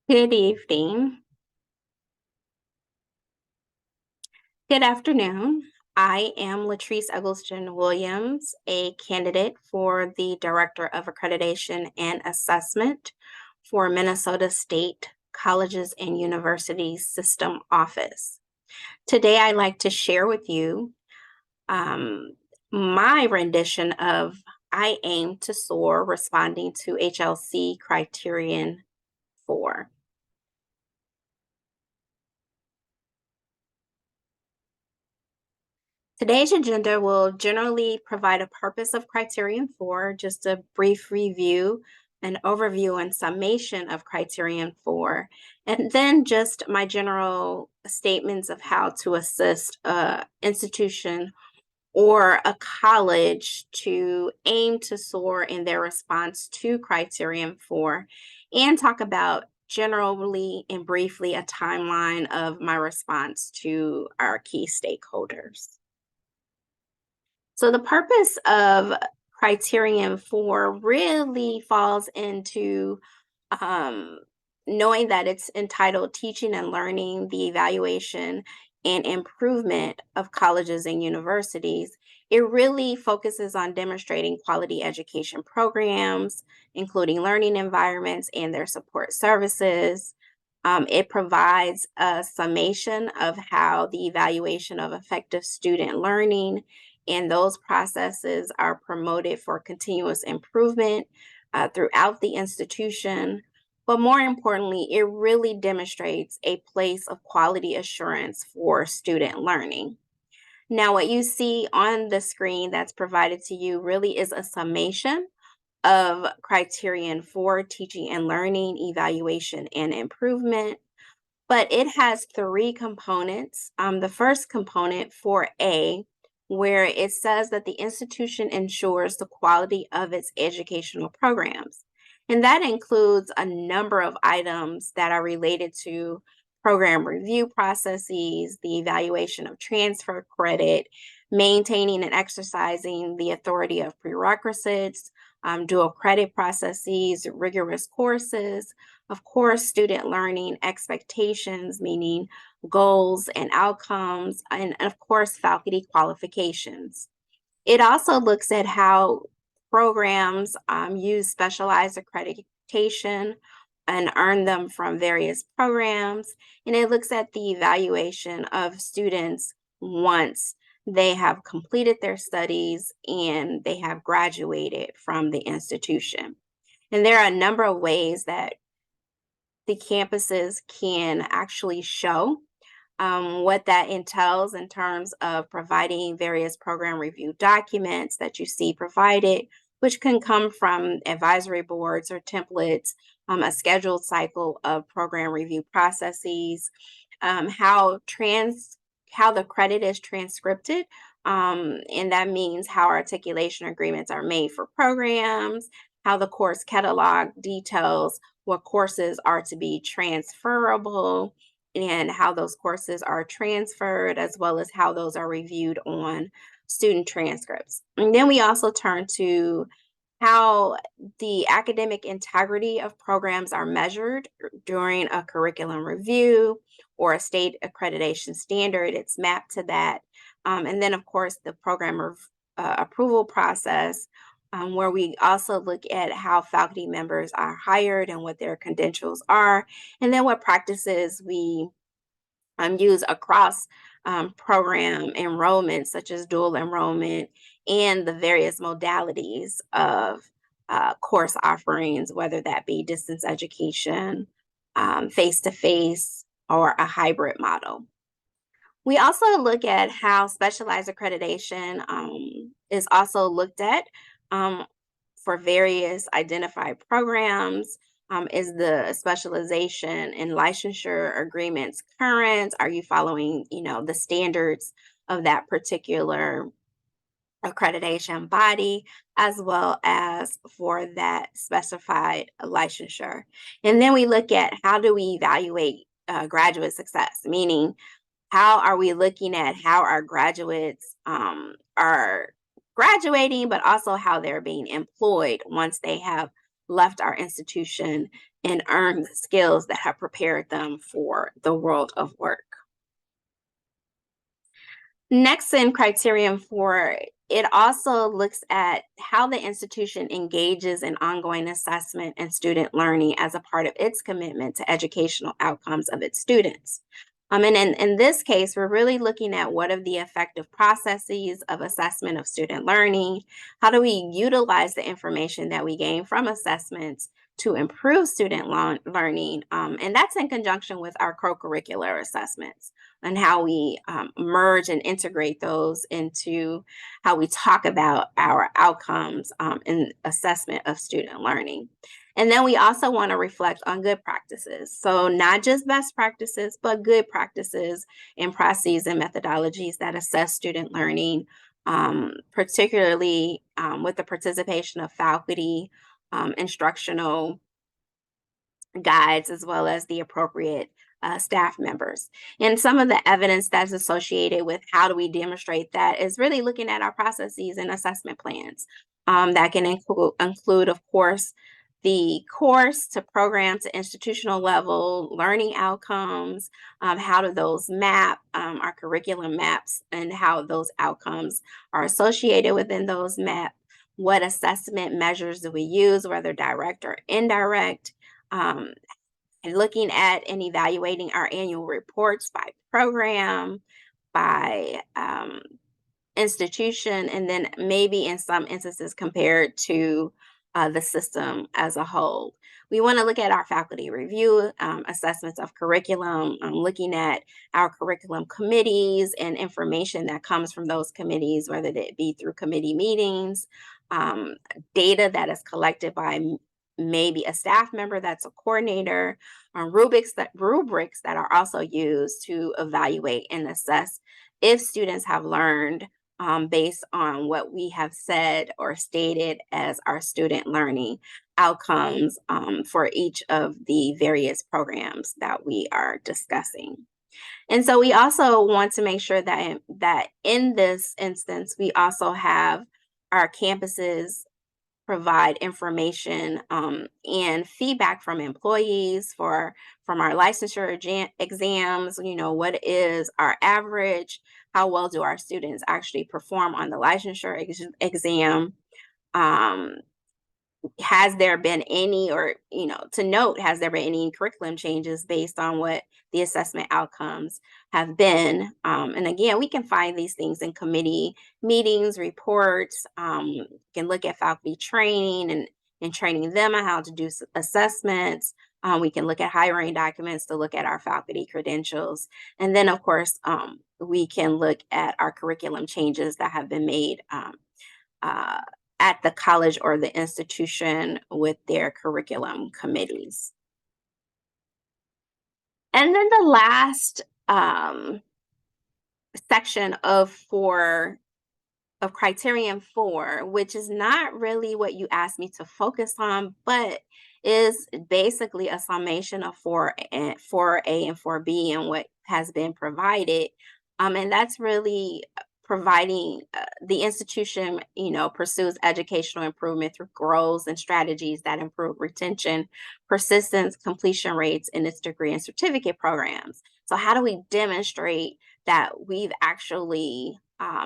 Good evening. Good afternoon. I am Latrice Eggleston Williams, a candidate for the Director of Accreditation and Assessment for Minnesota State Colleges and Universities System Office. Today, I'd like to share with you um, my rendition of I Aim to SOAR responding to HLC Criterion 4. Today's agenda will generally provide a purpose of Criterion 4, just a brief review, an overview and summation of Criterion 4, and then just my general statements of how to assist an institution or a college to aim to soar in their response to Criterion 4, and talk about generally and briefly a timeline of my response to our key stakeholders. So the purpose of Criterion 4 really falls into um, knowing that it's entitled Teaching and Learning, the Evaluation and Improvement of Colleges and Universities. It really focuses on demonstrating quality education programs, including learning environments and their support services. It provides a summation of how the evaluation of effective student learning and those processes are promoted for continuous improvement throughout the institution. But more importantly, it really demonstrates a place of quality assurance for student learning. Now, what you see on the screen that's provided to you really is a summation of Criterion 4 teaching and learning, evaluation, and improvement. But it has three components. The first component, 4A, where it says that the institution ensures the quality of its educational programs. And that includes a number of items that are related to program review processes, the evaluation of transfer credit, maintaining and exercising the authority of prerequisites, dual credit processes, rigorous courses, of course, student learning expectations, meaning goals and outcomes, and of course, faculty qualifications. It also looks at how programs use specialized accreditation and earn them from various programs. And it looks at the evaluation of students once they have completed their studies and they have graduated from the institution. And there are a number of ways that the campuses can actually show what that entails in terms of providing various program review documents that you see provided, which can come from advisory boards or templates, a scheduled cycle of program review processes, how the credit is transcripted. And that means how articulation agreements are made for programs, how the course catalog details what courses are to be transferable and how those courses are transferred, as well as how those are reviewed on student transcripts. And then we also turn to how the academic integrity of programs are measured during a curriculum review or a state accreditation standard. It's mapped to that. And then, of course, the program approval process, where we also look at how faculty members are hired and what their credentials are, and then what practices we use across program enrollment, such as dual enrollment and the various modalities of course offerings, whether that be distance education, face to face, or a hybrid model. We also look at how specialized accreditation is also looked at um, for various identified programs. Is the specialization and licensure agreements current? Are you following, the standards of that particular accreditation body, as well as for that specified licensure? And then we look at how do we evaluate graduate success, meaning how are we looking at how our graduates are graduating, but also how they're being employed once they have left our institution and earned the skills that have prepared them for the world of work. Next in criterion four, it also looks at how the institution engages in ongoing assessment and student learning as a part of its commitment to educational outcomes of its students. And in this case, we're really looking at what are the effective processes of assessment of student learning. How do we utilize the information that we gain from assessments to improve student learning? And that's in conjunction with our co-curricular assessments and how we merge and integrate those into how we talk about our outcomes in assessment of student learning. And then we also want to reflect on good practices. So, not just best practices, but good practices and processes and methodologies that assess student learning, particularly with the participation of faculty, instructional guides, as well as the appropriate staff members. And some of the evidence that's associated with how do we demonstrate that is really looking at our processes and assessment plans that can include, of course, the course to program to institutional level learning outcomes. How do those map our curriculum maps and how those outcomes are associated within those map? What assessment measures do we use, whether direct or indirect? Um, and looking at and evaluating our annual reports by program, by institution, and then maybe in some instances compared to the system as a whole. We want to look at our faculty review, assessments of curriculum, looking at our curriculum committees and information that comes from those committees, whether it be through committee meetings, um, data that is collected by maybe a staff member that's a coordinator, rubrics that are also used to evaluate and assess if students have learned based on what we have said or stated as our student learning outcomes for each of the various programs that we are discussing. And so we also want to make sure that in this instance, we also have our campuses provide information and feedback from employees from our licensure exams. What is our average? How well do our students actually perform on the licensure exam? Um, has there been any, or to note, has there been any curriculum changes based on what the assessment outcomes have been? And again, we can find these things in committee meetings, reports. Can look at faculty training and training them on how to do assessments. We can look at hiring documents to look at our faculty credentials, and then of course we can look at our curriculum changes that have been made uh, at the college or the institution with their curriculum committees. And then the last section of criterion four, which is not really what you asked me to focus on, but is basically a summation of 4A and 4B and what has been provided. And that's really providing the institution, pursues educational improvement through goals and strategies that improve retention, persistence, completion rates in its degree and certificate programs. So how do we demonstrate that we've actually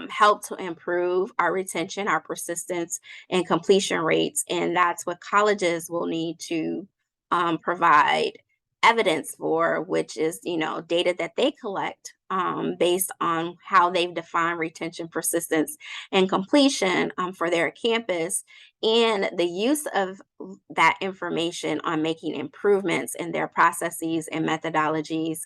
helped to improve our retention, our persistence, and completion rates? And that's what colleges will need to provide evidence for, which is data that they collect based on how they've defined retention, persistence, and completion for their campus, and the use of that information on making improvements in their processes and methodologies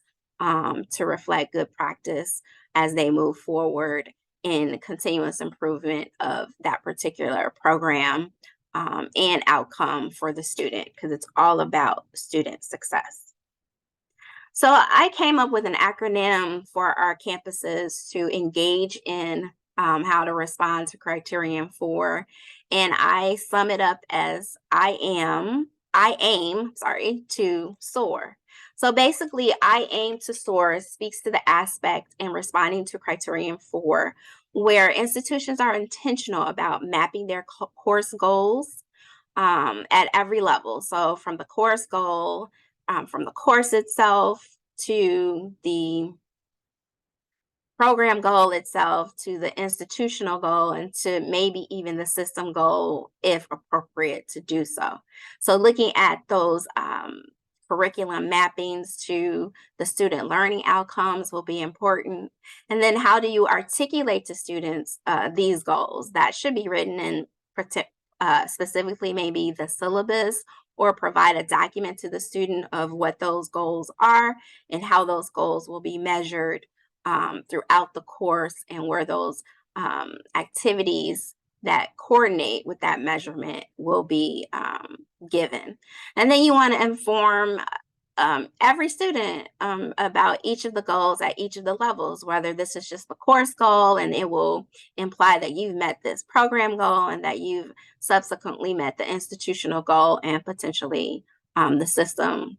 to reflect good practice as they move forward in continuous improvement of that particular program and outcome for the student, because it's all about student success. So I came up with an acronym for our campuses to engage in how to respond to criterion four. And I sum it up as I aim, to SOAR. So basically, I aim to SOAR speaks to the aspect in responding to criterion four, where institutions are intentional about mapping their course goals, at every level. So from the course goal, from the course itself to the program goal itself to the institutional goal and to maybe even the system goal if appropriate to do so. So looking at those curriculum mappings to the student learning outcomes will be important. And then how do you articulate to students these goals? That should be written in specifically maybe the syllabus or provide a document to the student of what those goals are and how those goals will be measured throughout the course and where those activities that coordinate with that measurement will be given. And then you want to inform every student about each of the goals at each of the levels, whether this is just the course goal and it will imply that you've met this program goal and that you've subsequently met the institutional goal and potentially the system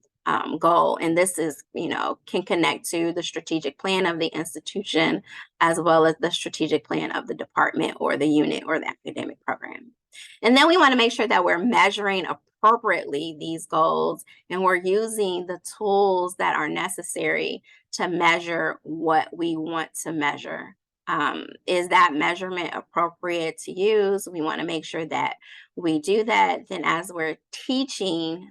goal. And this is, can connect to the strategic plan of the institution as well as the strategic plan of the department or the unit or the academic program. And then we want to make sure that we're measuring appropriately these goals and we're using the tools that are necessary to measure what we want to measure. Is that measurement appropriate to use? We want to make sure that we do that. Then as we're teaching,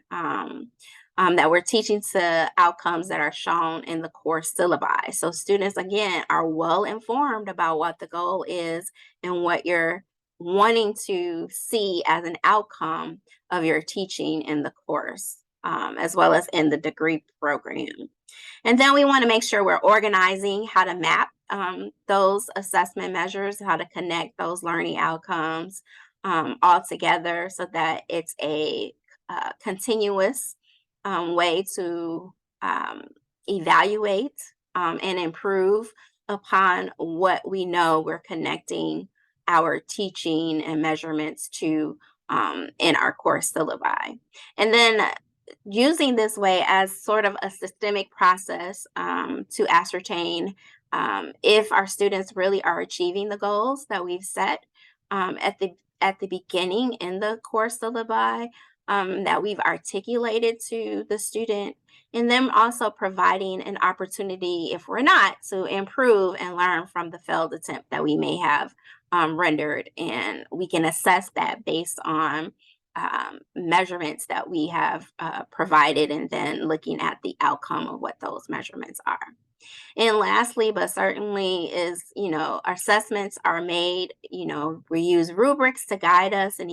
that we're teaching to outcomes that are shown in the course syllabi. So students, again, are well informed about what the goal is and what you're wanting to see as an outcome of your teaching in the course, as well as in the degree program. And then we want to make sure we're organizing how to map those assessment measures, how to connect those learning outcomes all together so that it's a continuous way to evaluate and improve upon what we know we're connecting our teaching and measurements to in our course syllabi. And then using this way as sort of a systemic process to ascertain if our students really are achieving the goals that we've set at the beginning in the course syllabi that we've articulated to the student, and then also providing an opportunity, if we're not, to improve and learn from the failed attempt that we may have rendered. And we can assess that based on measurements that we have provided, and then looking at the outcome of what those measurements are. And lastly, but certainly is, our assessments are made, we use rubrics to guide us and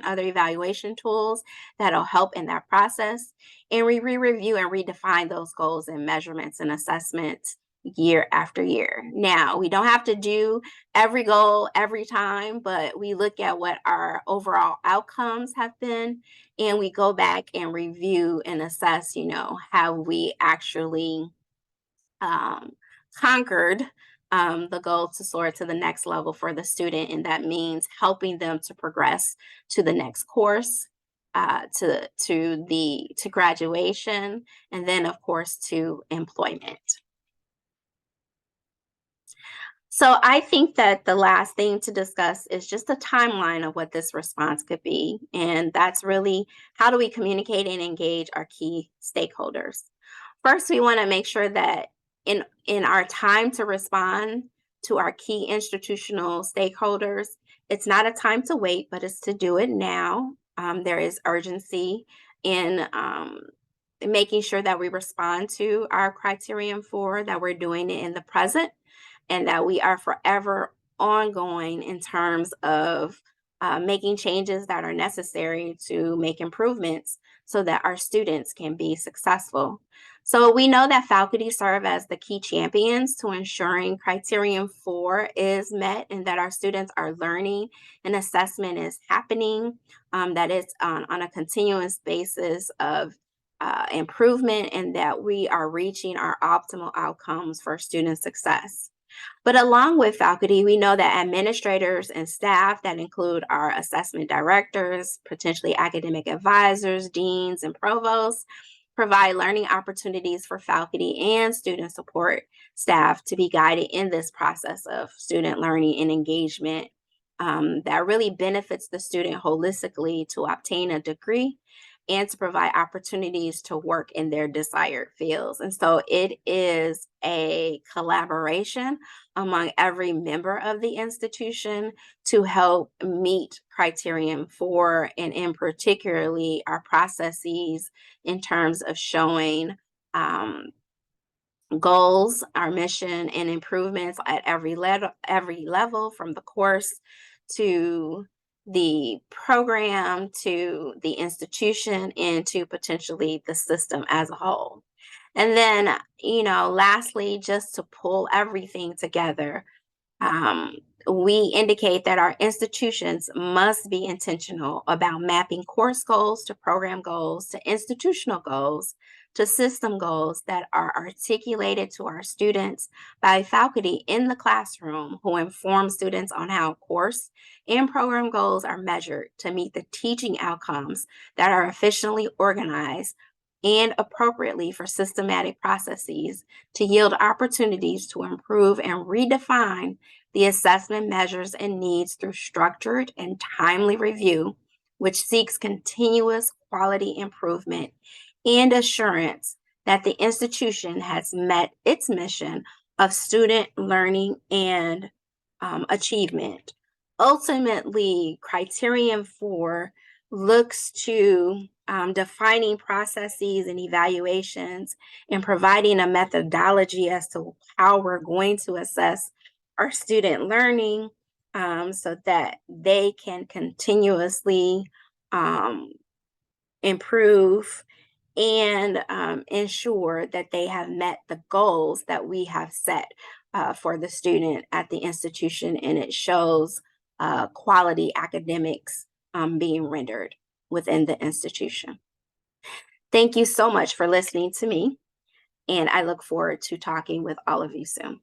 other evaluation tools that'll help in that process. And we re-review and redefine those goals and measurements and assessments year after year. Now, we don't have to do every goal every time, but we look at what our overall outcomes have been, and we go back and review and assess, how we actually conquered the goal to soar to the next level for the student. And that means helping them to progress to the next course, to graduation, and then of course to employment. So I think that the last thing to discuss is just a timeline of what this response could be. And that's really, how do we communicate and engage our key stakeholders? First, we want to make sure that in our time to respond to our key institutional stakeholders, it's not a time to wait, but it's to do it now. There is urgency in making sure that we respond to our criterion 4, that we're doing it in the present, and that we are forever ongoing in terms of making changes that are necessary to make improvements so that our students can be successful. So we know that faculty serve as the key champions to ensuring criterion 4 is met and that our students are learning and assessment is happening, that it's on a continuous basis of improvement, and that we are reaching our optimal outcomes for student success. But along with faculty, we know that administrators and staff, that include our assessment directors, potentially academic advisors, deans, and provosts, provide learning opportunities for faculty and student support staff to be guided in this process of student learning and engagement that really benefits the student holistically to obtain a degree and to provide opportunities to work in their desired fields. And so it is a collaboration among every member of the institution to help meet criterion for, and in particularly our processes in terms of showing um, goals, our mission, and improvements at every level, from the course to the program to the institution and to potentially the system as a whole. And then, lastly, just to pull everything together, um, we indicate that our institutions must be intentional about mapping course goals to program goals to institutional goals to system goals that are articulated to our students by faculty in the classroom who inform students on how course and program goals are measured to meet the teaching outcomes that are efficiently organized and appropriately for systematic processes to yield opportunities to improve and redefine the assessment measures and needs through structured and timely review, which seeks continuous quality improvement and assurance that the institution has met its mission of student learning and achievement. Ultimately, criterion four looks to defining processes and evaluations and providing a methodology as to how we're going to assess our student learning, so that they can continuously um, improve and ensure that they have met the goals that we have set for the student at the institution, and it shows quality academics being rendered within the institution. Thank you so much for listening to me, and I look forward to talking with all of you soon.